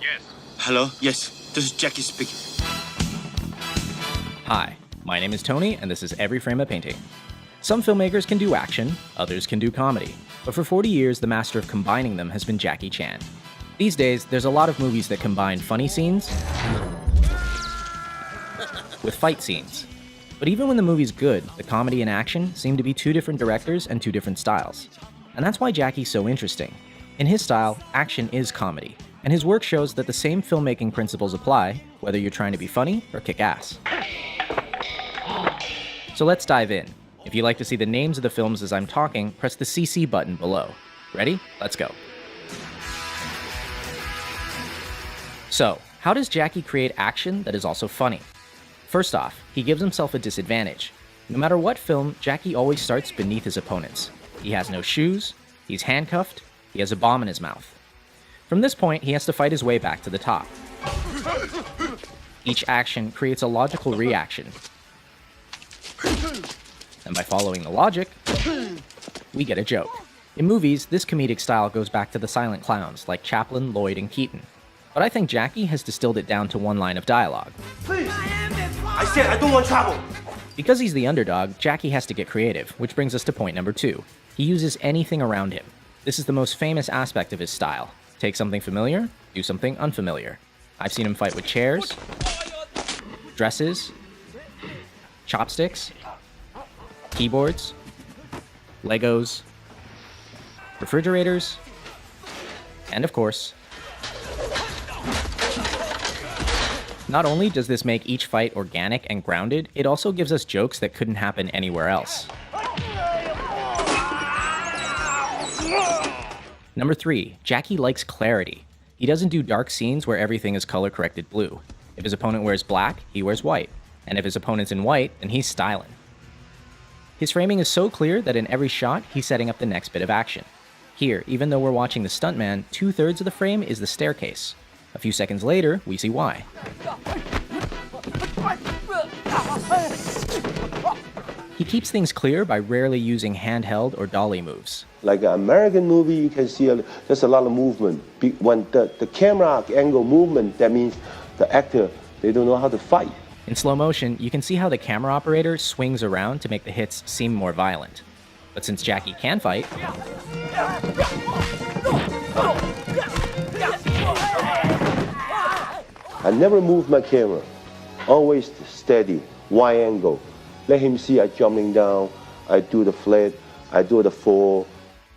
Yes. Hello? Yes, this is Jackie speaking. Hi, my name is Tony, and this is Every Frame a Painting. Some filmmakers can do action, others can do comedy, but for 40 years, the master of combining them has been Jackie Chan. These days, there's a lot of movies that combine funny scenes with fight scenes. But even when the movie's good, the comedy and action seem to be two different directors and two different styles. And that's why Jackie's so interesting. In his style, action is comedy, and his work shows that the same filmmaking principles apply, whether you're trying to be funny or kick ass. So let's dive in. If you'd like to see the names of the films as I'm talking, press the CC button below. Ready? Let's go. So, how does Jackie create action that is also funny? First off, he gives himself a disadvantage. No matter what film, Jackie always starts beneath his opponents. He has no shoes, he's handcuffed, he has a bomb in his mouth. From this point, he has to fight his way back to the top. Each action creates a logical reaction. And by following the logic, we get a joke. In movies, this comedic style goes back to the silent clowns like Chaplin, Lloyd, and Keaton. But I think Jackie has distilled it down to one line of dialogue. Please! I said I don't want trouble! Because he's the underdog, Jackie has to get creative, which brings us to point number 2. He uses anything around him. This is the most famous aspect of his style. Take something familiar, do something unfamiliar. I've seen him fight with chairs, dresses, chopsticks, keyboards, Legos, refrigerators, and of course, not only does this make each fight organic and grounded, it also gives us jokes that couldn't happen anywhere else. Number 3, Jackie likes clarity. He doesn't do dark scenes where everything is color-corrected blue. If his opponent wears black, he wears white. And if his opponent's in white, then he's styling. His framing is so clear that in every shot, he's setting up the next bit of action. Here, even though we're watching the stuntman, 2/3 of the frame is the staircase. A few seconds later, we see why. He keeps things clear by rarely using handheld or dolly moves. Like an American movie, you can see there's a lot of movement. When the camera angle movement, that means the actor, they don't know how to fight. In slow motion, you can see how the camera operator swings around to make the hits seem more violent. But since Jackie can fight, I never move my camera. Always steady, wide angle. Let him see I jumping down, I do the flip, I do the fall.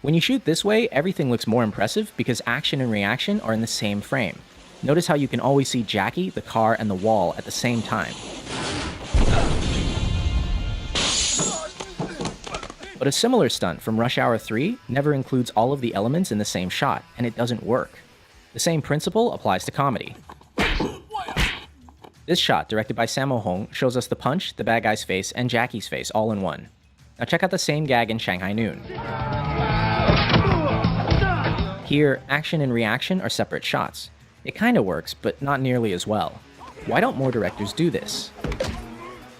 When you shoot this way, everything looks more impressive because action and reaction are in the same frame. Notice how you can always see Jackie, the car, and the wall at the same time. But a similar stunt from Rush Hour 3 never includes all of the elements in the same shot, and it doesn't work. The same principle applies to comedy. This shot, directed by Sammo Hung, shows us the punch, the bad guy's face, and Jackie's face all in one. Now check out the same gag in Shanghai Noon. Here, action and reaction are separate shots. It kinda works, but not nearly as well. Why don't more directors do this?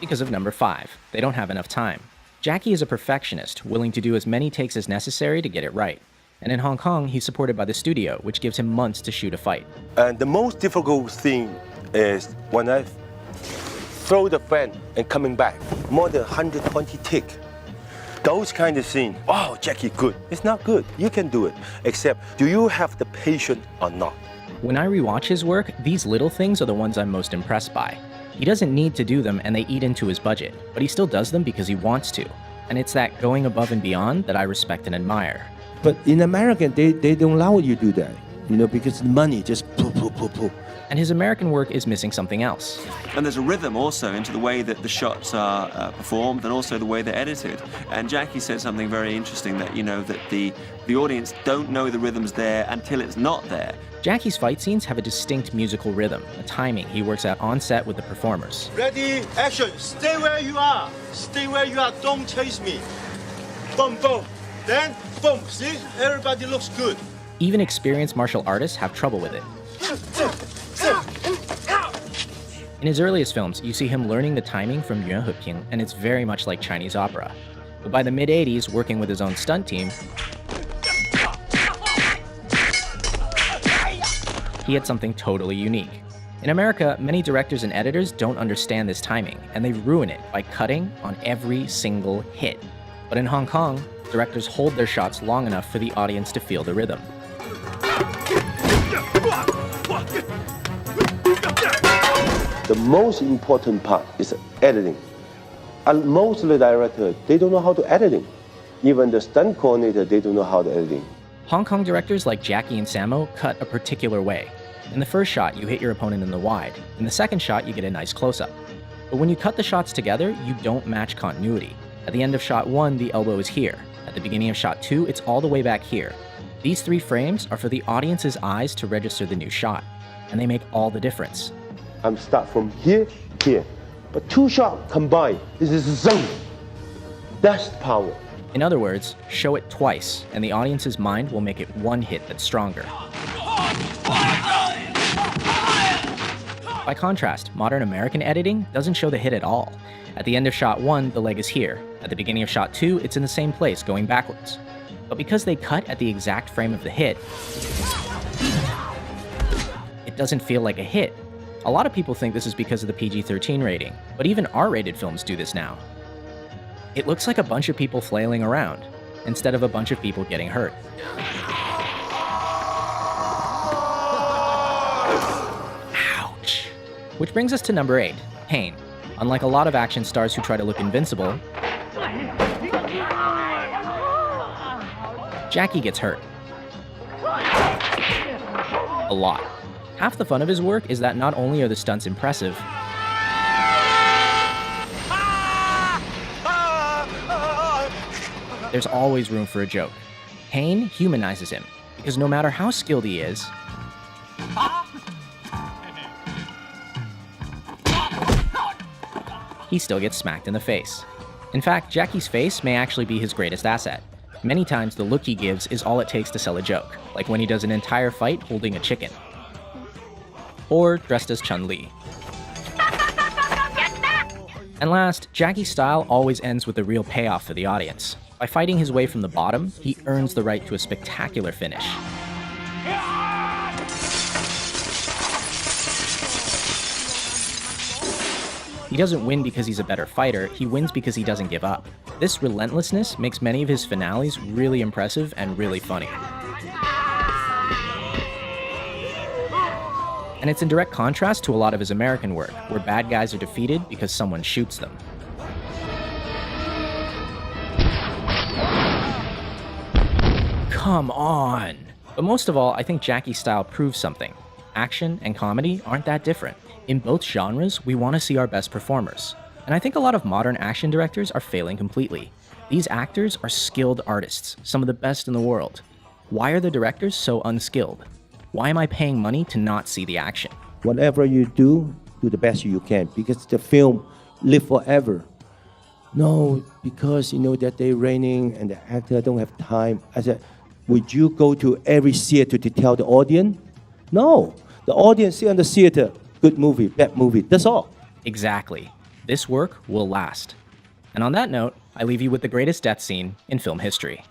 Because of number 5. They don't have enough time. Jackie is a perfectionist, willing to do as many takes as necessary to get it right. And in Hong Kong, he's supported by the studio, which gives him months to shoot a fight. And the most difficult thing is when I throw the fan and coming back, more than 120 tick. Those kind of scenes, oh, Jackie, good. It's not good. You can do it. Except, do you have the patience or not? When I rewatch his work, these little things are the ones I'm most impressed by. He doesn't need to do them and they eat into his budget, but he still does them because he wants to. And it's that going above and beyond that I respect and admire. But in America, they don't allow you to do that, because the money just poof, poof, poof, poof. And his American work is missing something else. And there's a rhythm also into the way that the shots are performed and also the way they're edited. And Jackie said something very interesting that, that the audience don't know the rhythm's there until it's not there. Jackie's fight scenes have a distinct musical rhythm, a timing he works out on set with the performers. Ready, action! Stay where you are! Stay where you are, don't chase me! Boom, boom! Then, boom! See? Everybody looks good. Even experienced martial artists have trouble with it. In his earliest films, you see him learning the timing from Yuan Heping, and it's very much like Chinese opera. But by the mid-80s, working with his own stunt team, he had something totally unique. In America, many directors and editors don't understand this timing, and they ruin it by cutting on every single hit. But in Hong Kong, directors hold their shots long enough for the audience to feel the rhythm. The most important part is editing. And most of the directors, they don't know how to editing. Even the stunt coordinator, they don't know how to editing. Hong Kong directors like Jackie and Sammo cut a particular way. In the first shot, you hit your opponent in the wide. In the second shot, you get a nice close-up. But when you cut the shots together, you don't match continuity. At the end of shot 1, the elbow is here. At the beginning of shot 2, it's all the way back here. These 3 frames are for the audience's eyes to register the new shot, and they make all the difference. I'm start from here, here. But 2 shots combined, this is zone. That's power. In other words, show it twice, and the audience's mind will make it one hit that's stronger. By contrast, modern American editing doesn't show the hit at all. At the end of shot 1, the leg is here. At the beginning of shot 2, it's in the same place, going backwards. But because they cut at the exact frame of the hit, it doesn't feel like a hit. A lot of people think this is because of the PG-13 rating, but even R-rated films do this now. It looks like a bunch of people flailing around, instead of a bunch of people getting hurt. Ouch. Which brings us to number 8, Pain. Unlike a lot of action stars who try to look invincible, Jackie gets hurt. A lot. Half the fun of his work is that not only are the stunts impressive, there's always room for a joke. Pain humanizes him, because no matter how skilled he is, he still gets smacked in the face. In fact, Jackie's face may actually be his greatest asset. Many times the look he gives is all it takes to sell a joke, like when he does an entire fight holding a chicken. Or dressed as Chun-Li. And last, Jackie's style always ends with a real payoff for the audience. By fighting his way from the bottom, he earns the right to a spectacular finish. He doesn't win because he's a better fighter, he wins because he doesn't give up. This relentlessness makes many of his finales really impressive and really funny. And it's in direct contrast to a lot of his American work, where bad guys are defeated because someone shoots them. Come on! But most of all, I think Jackie's style proves something. Action and comedy aren't that different. In both genres, we want to see our best performers. And I think a lot of modern action directors are failing completely. These actors are skilled artists, some of the best in the world. Why are the directors so unskilled? Why am I paying money to not see the action? Whatever you do the best you can, because the film live forever. No, because you know that they're raining and the actor don't have time. I said, would you go to every theater to tell the audience? No, the audience see on the theater, good movie, bad movie, that's all. Exactly. This work will last. And on that note, I leave you with the greatest death scene in film history.